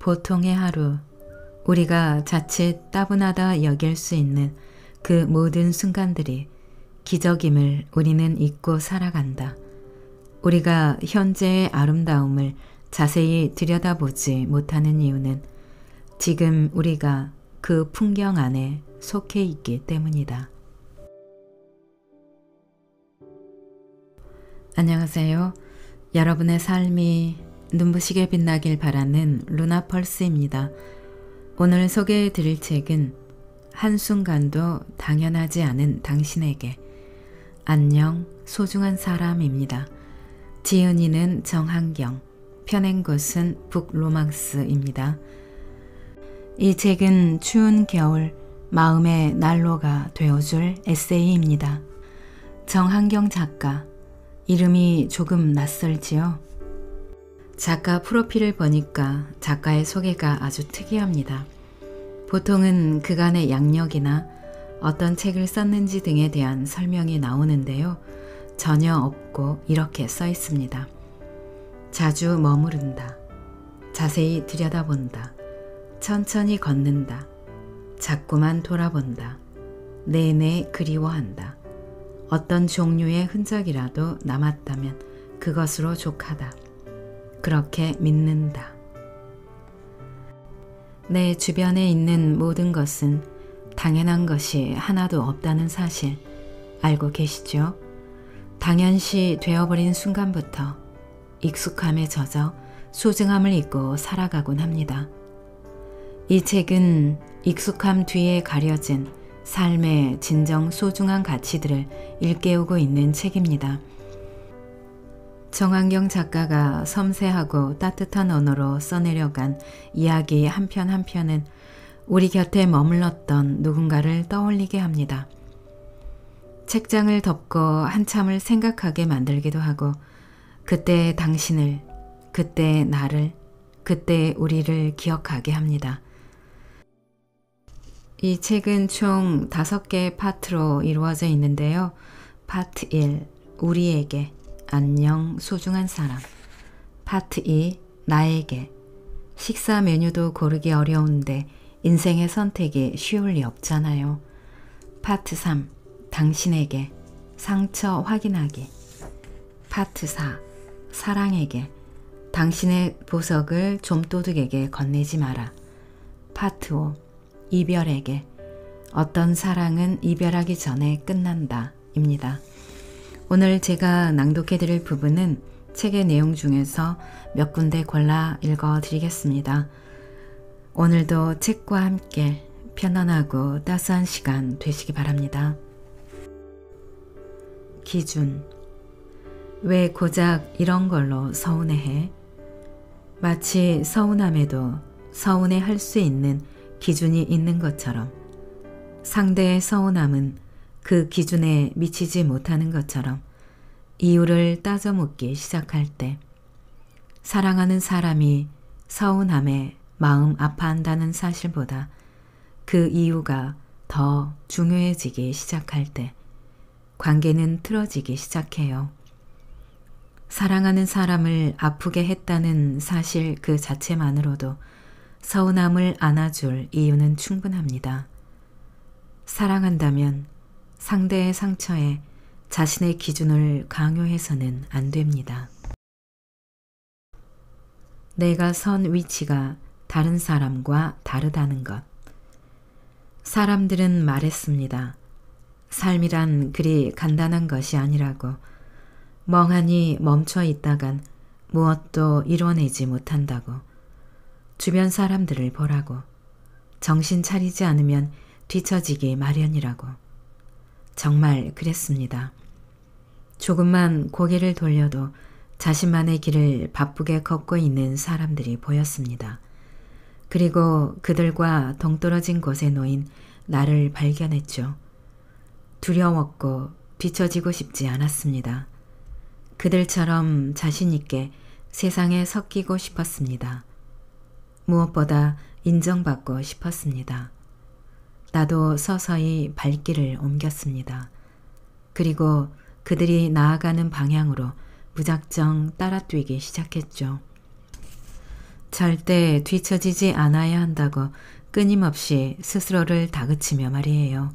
보통의 하루, 우리가 자칫 따분하다 여길 수 있는 그 모든 순간들이 기적임을 우리는 잊고 살아간다. 우리가 현재의 아름다움을 자세히 들여다보지 못하는 이유는 지금 우리가 그 풍경 안에 속해 있기 때문이다. 안녕하세요. 여러분의 삶이 눈부시게 빛나길 바라는 루나펄스입니다. 오늘 소개해 드릴 책은 한순간도 당연하지 않은 당신에게 안녕 소중한 사람입니다. 지은이는 정한경, 펴낸 곳은 북로망스입니다. 이 책은 추운 겨울 마음의 난로가 되어줄 에세이입니다. 정한경 작가, 이름이 조금 낯설지요? 작가 프로필을 보니까 작가의 소개가 아주 특이합니다. 보통은 그간의 양력이나 어떤 책을 썼는지 등에 대한 설명이 나오는데요. 전혀 없고 이렇게 써 있습니다. 자주 머무른다. 자세히 들여다본다. 천천히 걷는다. 자꾸만 돌아본다. 내내 그리워한다. 어떤 종류의 흔적이라도 남았다면 그것으로 족하다. 그렇게 믿는다. 내 주변에 있는 모든 것은 당연한 것이 하나도 없다는 사실 알고 계시죠? 당연시 되어버린 순간부터 익숙함에 젖어 소중함을 잊고 살아가곤 합니다. 이 책은 익숙함 뒤에 가려진 삶의 진정 소중한 가치들을 일깨우고 있는 책입니다. 정한경 작가가 섬세하고 따뜻한 언어로 써내려간 이야기 한 편 한 편은 우리 곁에 머물렀던 누군가를 떠올리게 합니다. 책장을 덮고 한참을 생각하게 만들기도 하고 그때의 당신을, 그때의 나를, 그때의 우리를 기억하게 합니다. 이 책은 총 5개의 파트로 이루어져 있는데요. 파트 1, 우리에게, 안녕 소중한 사람. 파트 2, 나에게, 식사 메뉴도 고르기 어려운데 인생의 선택이 쉬울 리 없잖아요. 파트 3, 당신에게, 상처 확인하기. 파트 4, 사랑에게, 당신의 보석을 좀도둑에게 건네지 마라. 파트 5, 이별에게, 어떤 사랑은 이별하기 전에 끝난다 입니다. 오늘 제가 낭독해 드릴 부분은 책의 내용 중에서 몇 군데 골라 읽어 드리겠습니다. 오늘도 책과 함께 편안하고 따스한 시간 되시기 바랍니다. 기준. 왜 고작 이런 걸로 서운해해? 마치 서운함에도 서운해할 수 있는 기준이 있는 것처럼 상대의 서운함은 그 기준에 미치지 못하는 것처럼 이유를 따져 묻기 시작할 때 사랑하는 사람이 서운함에 마음 아파한다는 사실보다 그 이유가 더 중요해지기 시작할 때 관계는 틀어지기 시작해요. 사랑하는 사람을 아프게 했다는 사실 그 자체만으로도 서운함을 안아줄 이유는 충분합니다. 사랑한다면 상대의 상처에 자신의 기준을 강요해서는 안 됩니다. 내가 선 위치가 다른 사람과 다르다는 것. 사람들은 말했습니다. 삶이란 그리 간단한 것이 아니라고. 멍하니 멈춰 있다간 무엇도 이뤄내지 못한다고. 주변 사람들을 보라고. 정신 차리지 않으면 뒤처지기 마련이라고. 정말 그랬습니다. 조금만 고개를 돌려도 자신만의 길을 바쁘게 걷고 있는 사람들이 보였습니다. 그리고 그들과 동떨어진 곳에 놓인 나를 발견했죠. 두려웠고 뒤처지고 싶지 않았습니다. 그들처럼 자신 있게 세상에 섞이고 싶었습니다. 무엇보다 인정받고 싶었습니다. 나도 서서히 발길을 옮겼습니다. 그리고 그들이 나아가는 방향으로 무작정 따라 뛰기 시작했죠. 절대 뒤처지지 않아야 한다고 끊임없이 스스로를 다그치며 말이에요.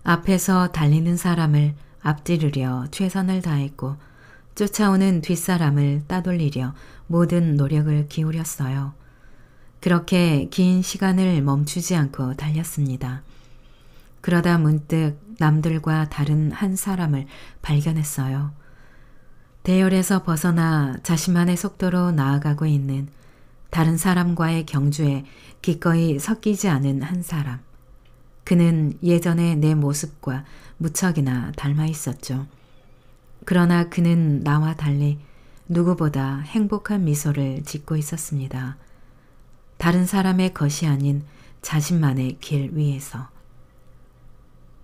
앞에서 달리는 사람을 앞지르려 최선을 다했고 쫓아오는 뒷사람을 따돌리려 모든 노력을 기울였어요. 그렇게 긴 시간을 멈추지 않고 달렸습니다. 그러다 문득 남들과 다른 한 사람을 발견했어요. 대열에서 벗어나 자신만의 속도로 나아가고 있는 다른 사람과의 경주에 기꺼이 섞이지 않은 한 사람. 그는 예전의 내 모습과 무척이나 닮아 있었죠. 그러나 그는 나와 달리 누구보다 행복한 미소를 짓고 있었습니다. 다른 사람의 것이 아닌 자신만의 길 위에서.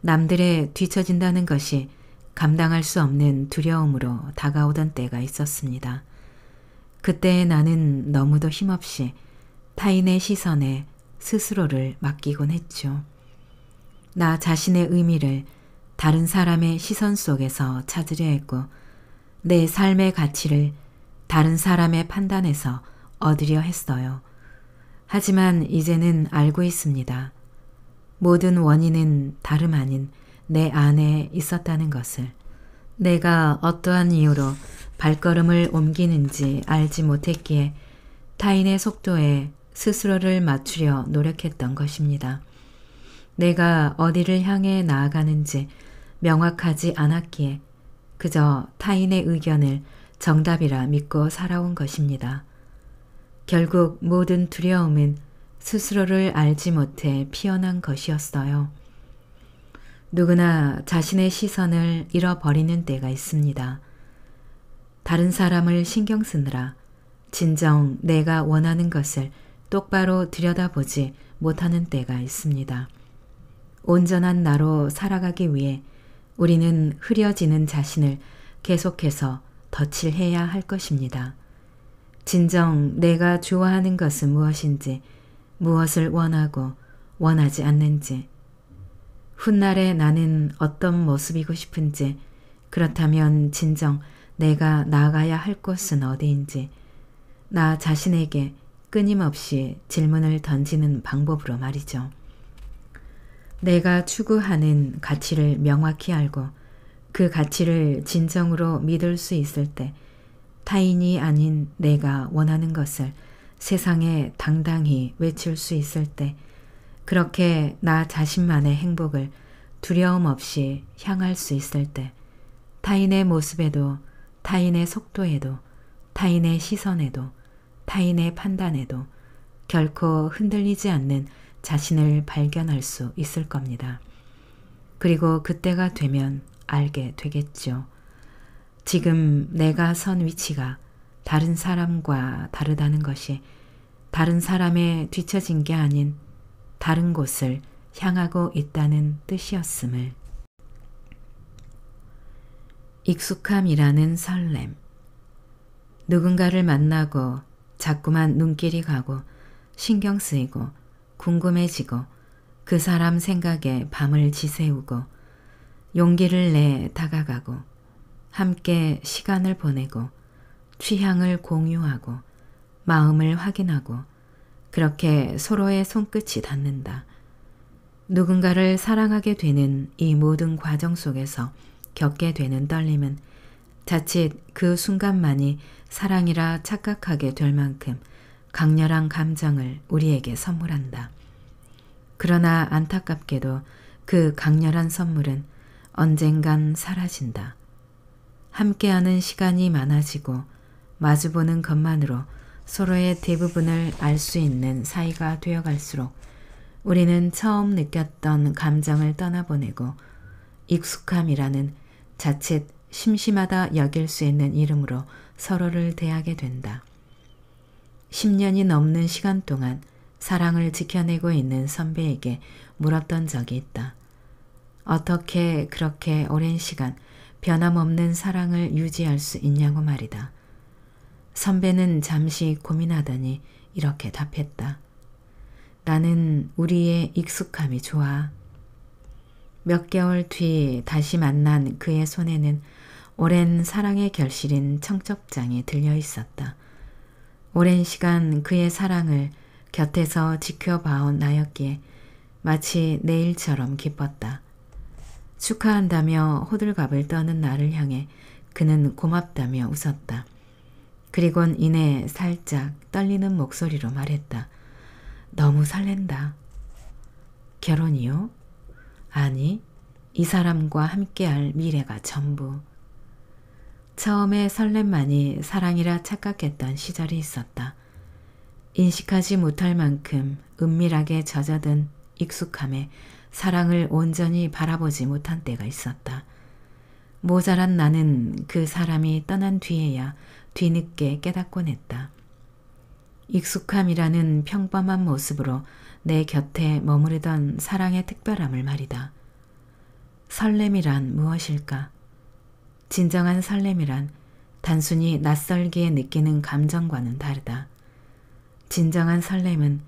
남들의 뒤처진다는 것이 감당할 수 없는 두려움으로 다가오던 때가 있었습니다. 그때 나는 너무도 힘없이 타인의 시선에 스스로를 맡기곤 했죠. 나 자신의 의미를 다른 사람의 시선 속에서 찾으려 했고 내 삶의 가치를 다른 사람의 판단에서 얻으려 했어요. 하지만 이제는 알고 있습니다. 모든 원인은 다름 아닌 내 안에 있었다는 것을. 내가 어떠한 이유로 발걸음을 옮기는지 알지 못했기에 타인의 속도에 스스로를 맞추려 노력했던 것입니다. 내가 어디를 향해 나아가는지 명확하지 않았기에 그저 타인의 의견을 정답이라 믿고 살아온 것입니다. 결국 모든 두려움은 스스로를 알지 못해 피어난 것이었어요. 누구나 자신의 시선을 잃어버리는 때가 있습니다. 다른 사람을 신경 쓰느라 진정 내가 원하는 것을 똑바로 들여다보지 못하는 때가 있습니다. 온전한 나로 살아가기 위해 우리는 흐려지는 자신을 계속해서 덧칠해야 할 것입니다. 진정 내가 좋아하는 것은 무엇인지, 무엇을 원하고 원하지 않는지, 훗날에 나는 어떤 모습이고 싶은지, 그렇다면 진정 내가 나아가야 할 곳은 어디인지, 나 자신에게 끊임없이 질문을 던지는 방법으로 말이죠. 내가 추구하는 가치를 명확히 알고 그 가치를 진정으로 믿을 수 있을 때 타인이 아닌 내가 원하는 것을 세상에 당당히 외칠 수 있을 때 그렇게 나 자신만의 행복을 두려움 없이 향할 수 있을 때 타인의 모습에도 타인의 속도에도 타인의 시선에도 타인의 판단에도 결코 흔들리지 않는 자신을 발견할 수 있을 겁니다. 그리고 그때가 되면 알게 되겠죠. 지금 내가 선 위치가 다른 사람과 다르다는 것이 다른 사람에 뒤처진 게 아닌 다른 곳을 향하고 있다는 뜻이었음을. 익숙함이라는 설렘. 누군가를 만나고 자꾸만 눈길이 가고 신경 쓰이고 궁금해지고 그 사람 생각에 밤을 지새우고 용기를 내 다가가고 함께 시간을 보내고 취향을 공유하고 마음을 확인하고 그렇게 서로의 손끝이 닿는다. 누군가를 사랑하게 되는 이 모든 과정 속에서 겪게 되는 떨림은 자칫 그 순간만이 사랑이라 착각하게 될 만큼 강렬한 감정을 우리에게 선물한다. 그러나 안타깝게도 그 강렬한 선물은 언젠간 사라진다. 함께하는 시간이 많아지고 마주보는 것만으로 서로의 대부분을 알 수 있는 사이가 되어갈수록 우리는 처음 느꼈던 감정을 떠나보내고 익숙함이라는 자칫 심심하다 여길 수 있는 이름으로 서로를 대하게 된다. 10년이 넘는 시간 동안 사랑을 지켜내고 있는 선배에게 물었던 적이 있다. 어떻게 그렇게 오랜 시간 변함없는 사랑을 유지할 수 있냐고 말이다. 선배는 잠시 고민하더니 이렇게 답했다. 나는 우리의 익숙함이 좋아. 몇 개월 뒤 다시 만난 그의 손에는 오랜 사랑의 결실인 청첩장이 들려 있었다. 오랜 시간 그의 사랑을 곁에서 지켜봐온 나였기에 마치 내 일처럼 기뻤다. 축하한다며 호들갑을 떠는 나를 향해 그는 고맙다며 웃었다. 그리곤 이내 살짝 떨리는 목소리로 말했다. 너무 설렌다. 결혼이요? 아니, 이 사람과 함께할 미래가 전부. 처음에 설렘만이 사랑이라 착각했던 시절이 있었다. 인식하지 못할 만큼 은밀하게 젖어든 익숙함에 사랑을 온전히 바라보지 못한 때가 있었다. 모자란 나는 그 사람이 떠난 뒤에야 뒤늦게 깨닫곤 했다. 익숙함이라는 평범한 모습으로 내 곁에 머무르던 사랑의 특별함을 말이다. 설렘이란 무엇일까? 진정한 설렘이란 단순히 낯설기에 느끼는 감정과는 다르다. 진정한 설렘은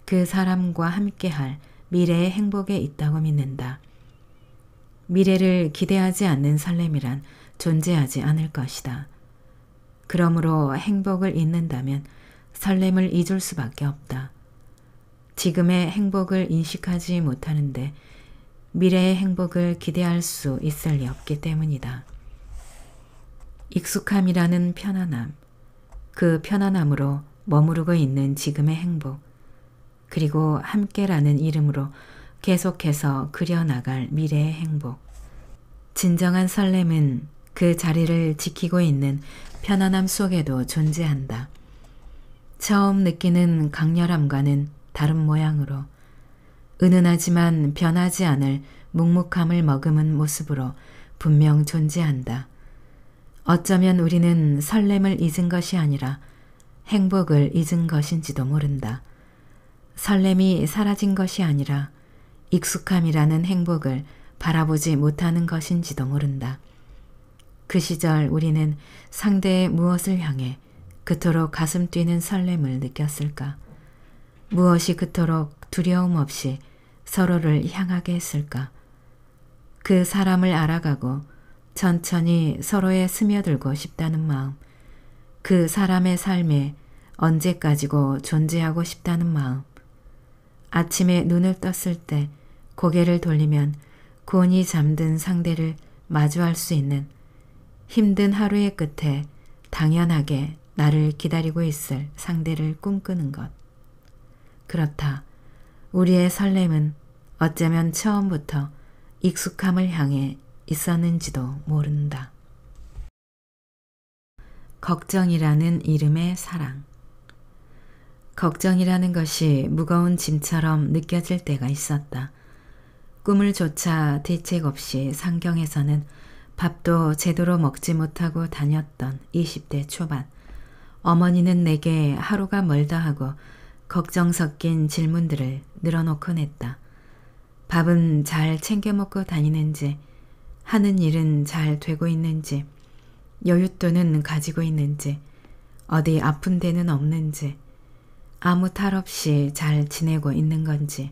그 사람과 함께할 미래의 행복에 있다고 믿는다. 미래를 기대하지 않는 설렘이란 존재하지 않을 것이다. 그러므로 행복을 잊는다면 설렘을 잊을 수밖에 없다. 지금의 행복을 인식하지 못하는데 미래의 행복을 기대할 수 있을 리 없기 때문이다. 익숙함이라는 편안함, 그 편안함으로 머무르고 있는 지금의 행복, 그리고 함께라는 이름으로 계속해서 그려나갈 미래의 행복. 진정한 설렘은 그 자리를 지키고 있는 편안함 속에도 존재한다. 처음 느끼는 강렬함과는 다른 모양으로 은은하지만 변하지 않을 묵묵함을 머금은 모습으로 분명 존재한다. 어쩌면 우리는 설렘을 잊은 것이 아니라 행복을 잊은 것인지도 모른다. 설렘이 사라진 것이 아니라 익숙함이라는 행복을 바라보지 못하는 것인지도 모른다. 그 시절 우리는 상대의 무엇을 향해 그토록 가슴 뛰는 설렘을 느꼈을까? 무엇이 그토록 두려움 없이 서로를 향하게 했을까? 그 사람을 알아가고 천천히 서로에 스며들고 싶다는 마음, 그 사람의 삶에 언제까지고 존재하고 싶다는 마음, 아침에 눈을 떴을 때 고개를 돌리면 곤히 잠든 상대를 마주할 수 있는 힘든 하루의 끝에 당연하게 나를 기다리고 있을 상대를 꿈꾸는 것. 그렇다. 우리의 설렘은 어쩌면 처음부터 익숙함을 향해 있었는지도 모른다. 걱정이라는 이름의 사랑. 걱정이라는 것이 무거운 짐처럼 느껴질 때가 있었다. 꿈을 쫓아 대책 없이 상경에서는 밥도 제대로 먹지 못하고 다녔던 20대 초반. 어머니는 내게 하루가 멀다 하고 걱정 섞인 질문들을 늘어놓곤 했다. 밥은 잘 챙겨 먹고 다니는지, 하는 일은 잘 되고 있는지, 여윳돈은 가지고 있는지, 어디 아픈 데는 없는지, 아무 탈 없이 잘 지내고 있는 건지,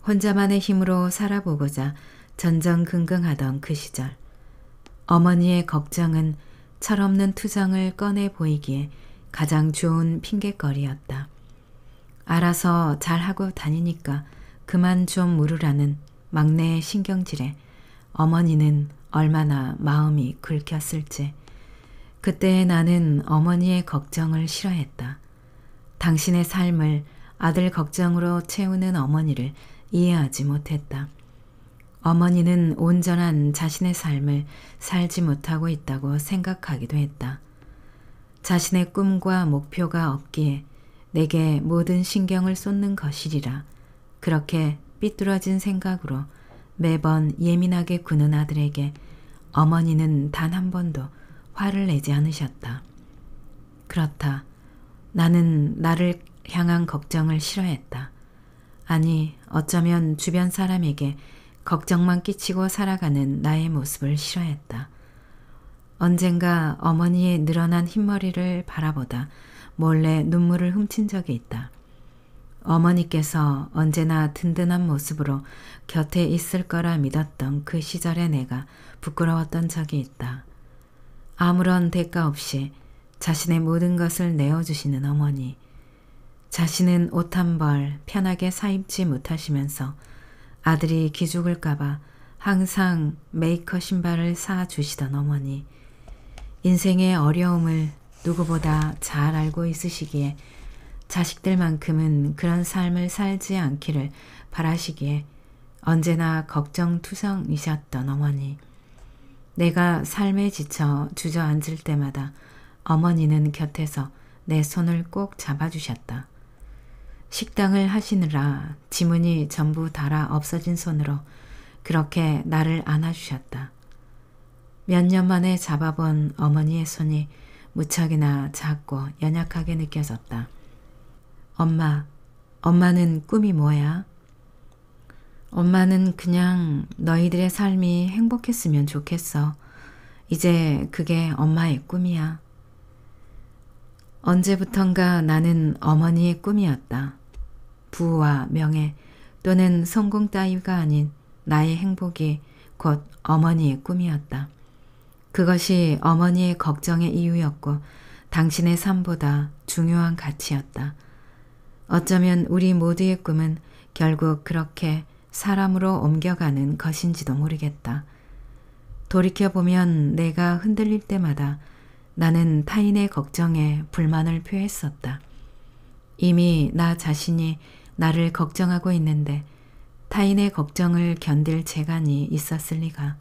혼자만의 힘으로 살아보고자 전전긍긍하던 그 시절, 어머니의 걱정은 철없는 투정을 꺼내 보이기에 가장 좋은 핑곗거리였다. 알아서 잘하고 다니니까 그만 좀 물으라는 막내의 신경질에 어머니는 얼마나 마음이 긁혔을지. 그때 나는 어머니의 걱정을 싫어했다. 당신의 삶을 아들 걱정으로 채우는 어머니를 이해하지 못했다. 어머니는 온전한 자신의 삶을 살지 못하고 있다고 생각하기도 했다. 자신의 꿈과 목표가 없기에 내게 모든 신경을 쏟는 것이리라. 그렇게 삐뚤어진 생각으로 매번 예민하게 구는 아들에게 어머니는 단 한 번도 화를 내지 않으셨다. 그렇다. 나는 나를 향한 걱정을 싫어했다. 아니, 어쩌면 주변 사람에게 걱정만 끼치고 살아가는 나의 모습을 싫어했다. 언젠가 어머니의 늘어난 흰머리를 바라보다 몰래 눈물을 훔친 적이 있다. 어머니께서 언제나 든든한 모습으로 곁에 있을 거라 믿었던 그 시절의 내가 부끄러웠던 적이 있다. 아무런 대가 없이 자신의 모든 것을 내어주시는 어머니, 자신은 옷 한 벌 편하게 사입지 못하시면서 아들이 기죽을까봐 항상 메이커 신발을 사주시던 어머니, 인생의 어려움을 누구보다 잘 알고 있으시기에 자식들만큼은 그런 삶을 살지 않기를 바라시기에 언제나 걱정투성이셨던 어머니, 내가 삶에 지쳐 주저앉을 때마다 어머니는 곁에서 내 손을 꼭 잡아주셨다. 식당을 하시느라 지문이 전부 닳아 없어진 손으로 그렇게 나를 안아주셨다. 몇 년 만에 잡아본 어머니의 손이 무척이나 작고 연약하게 느껴졌다. 엄마는 꿈이 뭐야? 엄마는 그냥 너희들의 삶이 행복했으면 좋겠어. 이제 그게 엄마의 꿈이야. 언제부턴가 나는 어머니의 꿈이었다. 부와 명예 또는 성공 따위가 아닌 나의 행복이 곧 어머니의 꿈이었다. 그것이 어머니의 걱정의 이유였고 당신의 삶보다 중요한 가치였다. 어쩌면 우리 모두의 꿈은 결국 그렇게 사람으로 옮겨가는 것인지도 모르겠다. 돌이켜보면 내가 흔들릴 때마다 나는 타인의 걱정에 불만을 표했었다. 이미 나 자신이 나를 걱정하고 있는데 타인의 걱정을 견딜 재간이 있었을 리가.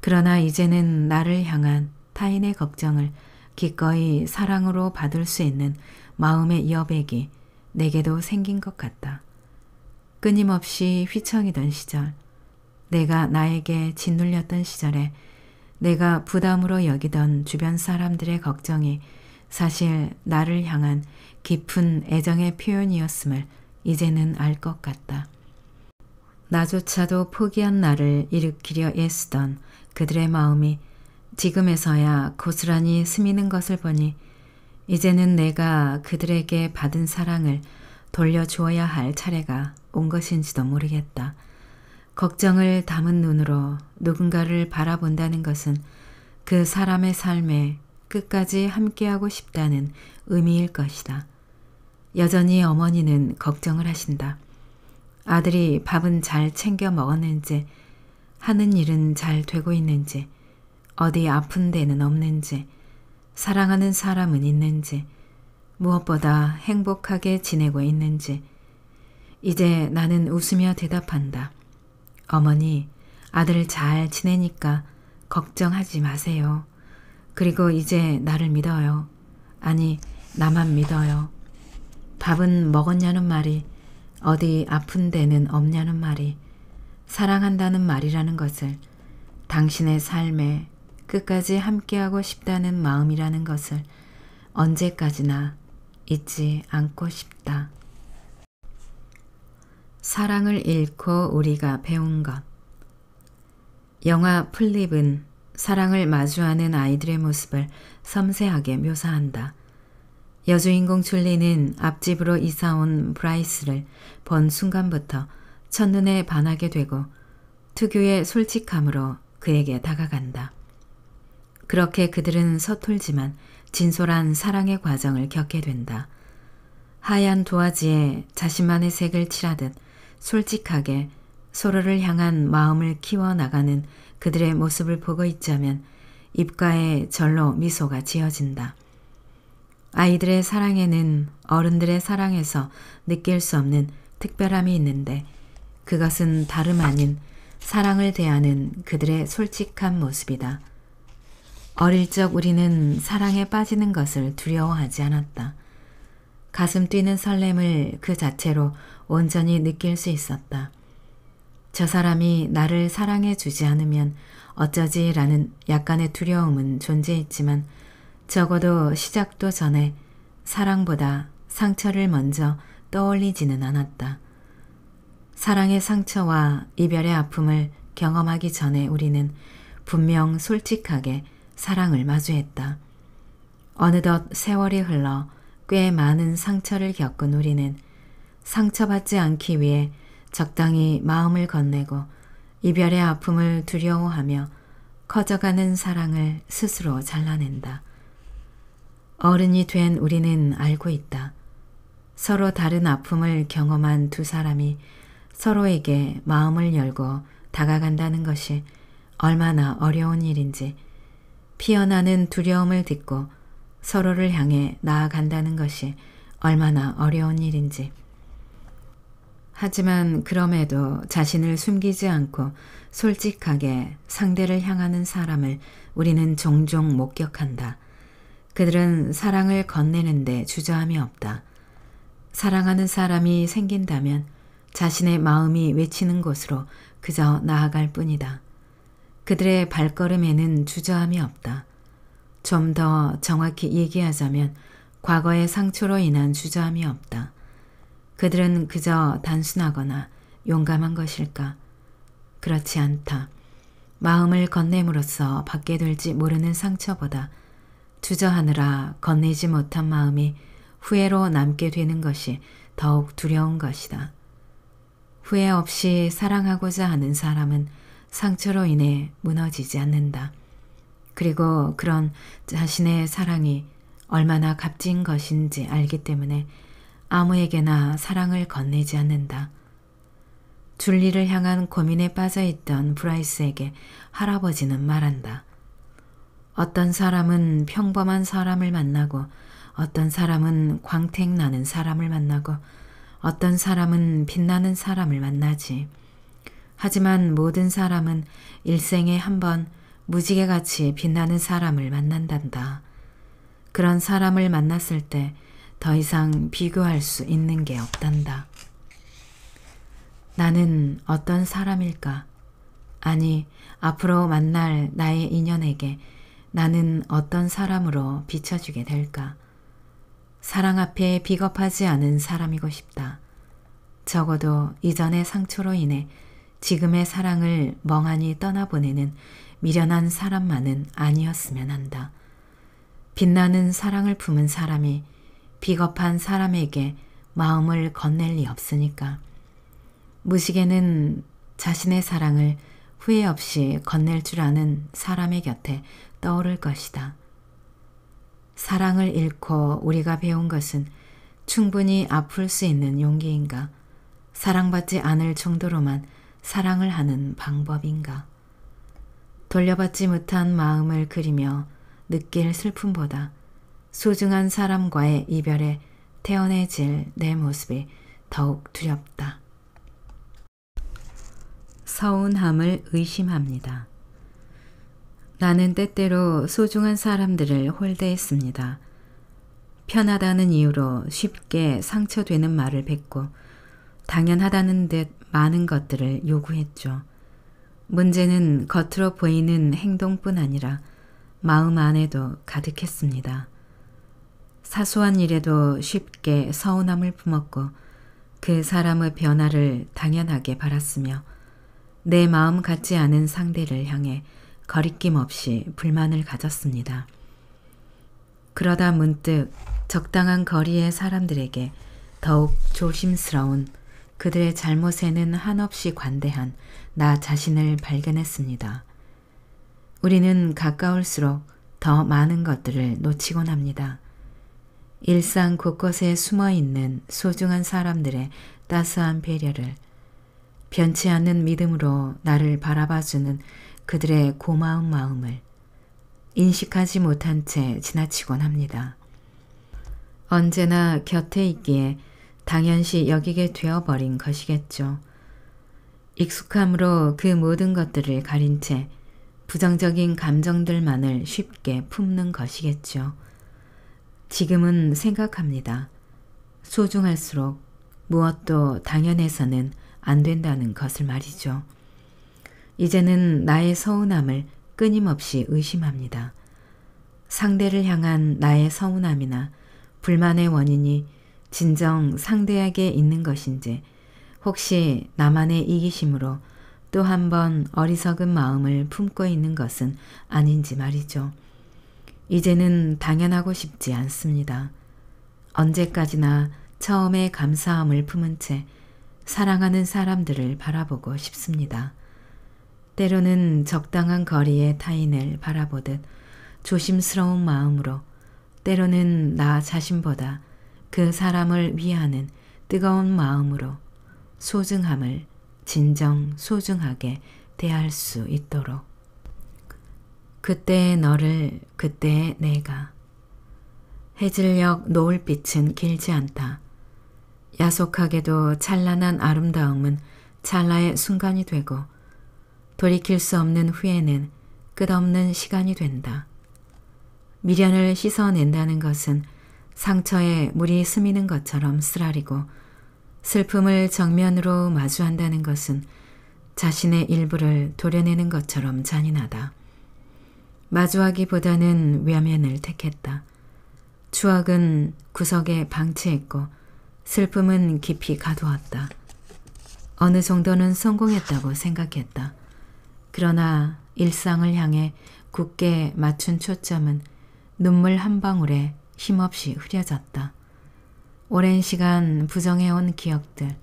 그러나 이제는 나를 향한 타인의 걱정을 기꺼이 사랑으로 받을 수 있는 마음의 여백이 내게도 생긴 것 같다. 끊임없이 휘청이던 시절, 내가 나에게 짓눌렸던 시절에 내가 부담으로 여기던 주변 사람들의 걱정이 사실 나를 향한 깊은 애정의 표현이었음을 이제는 알 것 같다. 나조차도 포기한 나를 일으키려 애쓰던 그들의 마음이 지금에서야 고스란히 스미는 것을 보니 이제는 내가 그들에게 받은 사랑을 돌려주어야 할 차례가 온 것인지도 모르겠다. 걱정을 담은 눈으로 누군가를 바라본다는 것은 그 사람의 삶에 끝까지 함께하고 싶다는 의미일 것이다. 여전히 어머니는 걱정을 하신다. 아들이 밥은 잘 챙겨 먹었는지, 하는 일은 잘 되고 있는지, 어디 아픈 데는 없는지, 사랑하는 사람은 있는지, 무엇보다 행복하게 지내고 있는지. 이제 나는 웃으며 대답한다. 어머니, 아들 잘 지내니까 걱정하지 마세요. 그리고 이제 나를 믿어요. 아니, 나만 믿어요. 밥은 먹었냐는 말이, 어디 아픈 데는 없냐는 말이, 사랑한다는 말이라는 것을, 당신의 삶에 끝까지 함께하고 싶다는 마음이라는 것을 언제까지나 잊지 않고 싶다. 사랑을 잃고 우리가 배운 것. 영화 플립은 사랑을 마주하는 아이들의 모습을 섬세하게 묘사한다. 여주인공 줄리는 앞집으로 이사온 브라이스를 본 순간부터 첫눈에 반하게 되고 특유의 솔직함으로 그에게 다가간다. 그렇게 그들은 서툴지만 진솔한 사랑의 과정을 겪게 된다. 하얀 도화지에 자신만의 색을 칠하듯 솔직하게 서로를 향한 마음을 키워나가는 그들의 모습을 보고 있자면 입가에 절로 미소가 지어진다. 아이들의 사랑에는 어른들의 사랑에서 느낄 수 없는 특별함이 있는데 그것은 다름 아닌 사랑을 대하는 그들의 솔직한 모습이다. 어릴 적 우리는 사랑에 빠지는 것을 두려워하지 않았다. 가슴 뛰는 설렘을 그 자체로 온전히 느낄 수 있었다. 저 사람이 나를 사랑해 주지 않으면 어쩌지라는 약간의 두려움은 존재했지만 적어도 시작도 전에 사랑보다 상처를 먼저 떠올리지는 않았다. 사랑의 상처와 이별의 아픔을 경험하기 전에 우리는 분명 솔직하게 사랑을 마주했다. 어느덧 세월이 흘러 꽤 많은 상처를 겪은 우리는 상처받지 않기 위해 적당히 마음을 건네고 이별의 아픔을 두려워하며 커져가는 사랑을 스스로 잘라낸다. 어른이 된 우리는 알고 있다. 서로 다른 아픔을 경험한 두 사람이 서로에게 마음을 열고 다가간다는 것이 얼마나 어려운 일인지, 피어나는 두려움을 딛고 서로를 향해 나아간다는 것이 얼마나 어려운 일인지. 하지만 그럼에도 자신을 숨기지 않고 솔직하게 상대를 향하는 사람을 우리는 종종 목격한다. 그들은 사랑을 건네는데 주저함이 없다. 사랑하는 사람이 생긴다면 자신의 마음이 외치는 곳으로 그저 나아갈 뿐이다. 그들의 발걸음에는 주저함이 없다. 좀 더 정확히 얘기하자면 과거의 상처로 인한 주저함이 없다. 그들은 그저 단순하거나 용감한 것일까? 그렇지 않다. 마음을 건네므로써 받게 될지 모르는 상처보다 주저하느라 건네지 못한 마음이 후회로 남게 되는 것이 더욱 두려운 것이다. 후회 없이 사랑하고자 하는 사람은 상처로 인해 무너지지 않는다. 그리고 그런 자신의 사랑이 얼마나 값진 것인지 알기 때문에 아무에게나 사랑을 건네지 않는다. 줄리를 향한 고민에 빠져있던 브라이스에게 할아버지는 말한다. 어떤 사람은 평범한 사람을 만나고 어떤 사람은 광택나는 사람을 만나고 어떤 사람은 빛나는 사람을 만나지. 하지만 모든 사람은 일생에 한 번 무지개같이 빛나는 사람을 만난단다. 그런 사람을 만났을 때 더 이상 비교할 수 있는 게 없단다. 나는 어떤 사람일까? 아니, 앞으로 만날 나의 인연에게 나는 어떤 사람으로 비춰지게 될까? 사랑 앞에 비겁하지 않은 사람이고 싶다. 적어도 이전의 상처로 인해 지금의 사랑을 멍하니 떠나보내는 미련한 사람만은 아니었으면 한다. 빛나는 사랑을 품은 사람이 비겁한 사람에게 마음을 건넬 리 없으니까. 무지개는 자신의 사랑을 후회 없이 건넬 줄 아는 사람의 곁에 떠오를 것이다. 사랑을 잃고 우리가 배운 것은 충분히 아플 수 있는 용기인가? 사랑받지 않을 정도로만 사랑을 하는 방법인가? 돌려받지 못한 마음을 그리며 느낄 슬픔보다 소중한 사람과의 이별에 태연해질 내 모습이 더욱 두렵다. 서운함을 의심합니다. 나는 때때로 소중한 사람들을 홀대했습니다. 편하다는 이유로 쉽게 상처되는 말을 뱉고 당연하다는 듯 많은 것들을 요구했죠. 문제는 겉으로 보이는 행동뿐 아니라 마음 안에도 가득했습니다. 사소한 일에도 쉽게 서운함을 품었고 그 사람의 변화를 당연하게 바랐으며 내 마음 같지 않은 상대를 향해 거리낌 없이 불만을 가졌습니다. 그러다 문득 적당한 거리의 사람들에게 더욱 조심스러운 그들의 잘못에는 한없이 관대한 나 자신을 발견했습니다. 우리는 가까울수록 더 많은 것들을 놓치곤 합니다. 일상 곳곳에 숨어있는 소중한 사람들의 따스한 배려를, 변치 않는 믿음으로 나를 바라봐주는 그들의 고마운 마음을 인식하지 못한 채 지나치곤 합니다. 언제나 곁에 있기에 당연시 여기게 되어버린 것이겠죠. 익숙함으로 그 모든 것들을 가린 채 부정적인 감정들만을 쉽게 품는 것이겠죠. 지금은 생각합니다. 소중할수록 무엇도 당연해서는 안 된다는 것을 말이죠. 이제는 나의 서운함을 끊임없이 의심합니다. 상대를 향한 나의 서운함이나 불만의 원인이 진정 상대에게 있는 것인지, 혹시 나만의 이기심으로 또 한 번 어리석은 마음을 품고 있는 것은 아닌지 말이죠. 이제는 당연하고 싶지 않습니다. 언제까지나 처음에 감사함을 품은 채 사랑하는 사람들을 바라보고 싶습니다. 때로는 적당한 거리의 타인을 바라보듯 조심스러운 마음으로 때로는 나 자신보다 그 사람을 위하는 뜨거운 마음으로 소중함을 진정 소중하게 대할 수 있도록. 그때의 너를, 그때의 내가. 해질녘 노을빛은 길지 않다. 야속하게도 찬란한 아름다움은 찰나의 순간이 되고 돌이킬 수 없는 후회는 끝없는 시간이 된다. 미련을 씻어낸다는 것은 상처에 물이 스미는 것처럼 쓰라리고 슬픔을 정면으로 마주한다는 것은 자신의 일부를 도려내는 것처럼 잔인하다. 마주하기보다는 외면을 택했다. 추억은 구석에 방치했고 슬픔은 깊이 가두었다. 어느 정도는 성공했다고 생각했다. 그러나 일상을 향해 굳게 맞춘 초점은 눈물 한 방울에 힘없이 흐려졌다. 오랜 시간 부정해온 기억들,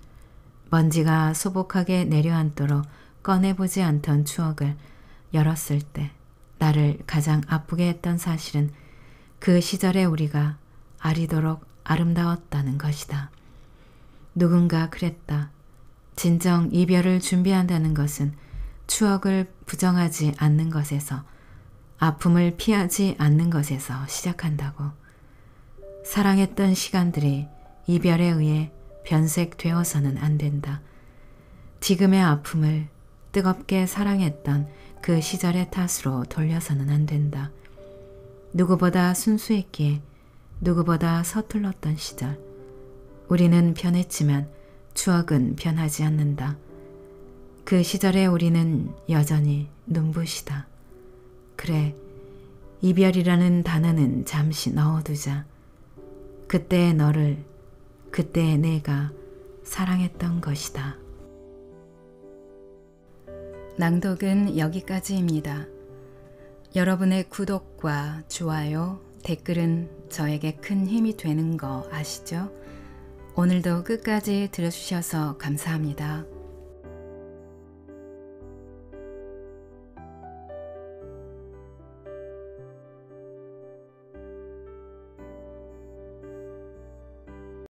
먼지가 소복하게 내려앉도록 꺼내보지 않던 추억을 열었을 때 나를 가장 아프게 했던 사실은 그 시절의 우리가 아리도록 아름다웠다는 것이다. 누군가 그랬다. 진정 이별을 준비한다는 것은 추억을 부정하지 않는 것에서, 아픔을 피하지 않는 것에서 시작한다고. 사랑했던 시간들이 이별에 의해 변색되어서는 안 된다. 지금의 아픔을 뜨겁게 사랑했던 그 시절의 탓으로 돌려서는 안 된다. 누구보다 순수했기에 누구보다 서툴렀던 시절. 우리는 변했지만 추억은 변하지 않는다. 그 시절의 우리는 여전히 눈부시다. 그래, 이별이라는 단어는 잠시 넣어두자. 그때의 너를, 그때의 내가 사랑했던 것이다. 낭독은 여기까지입니다. 여러분의 구독과 좋아요, 댓글은 저에게 큰 힘이 되는 거 아시죠? 오늘도 끝까지 들어주셔서 감사합니다.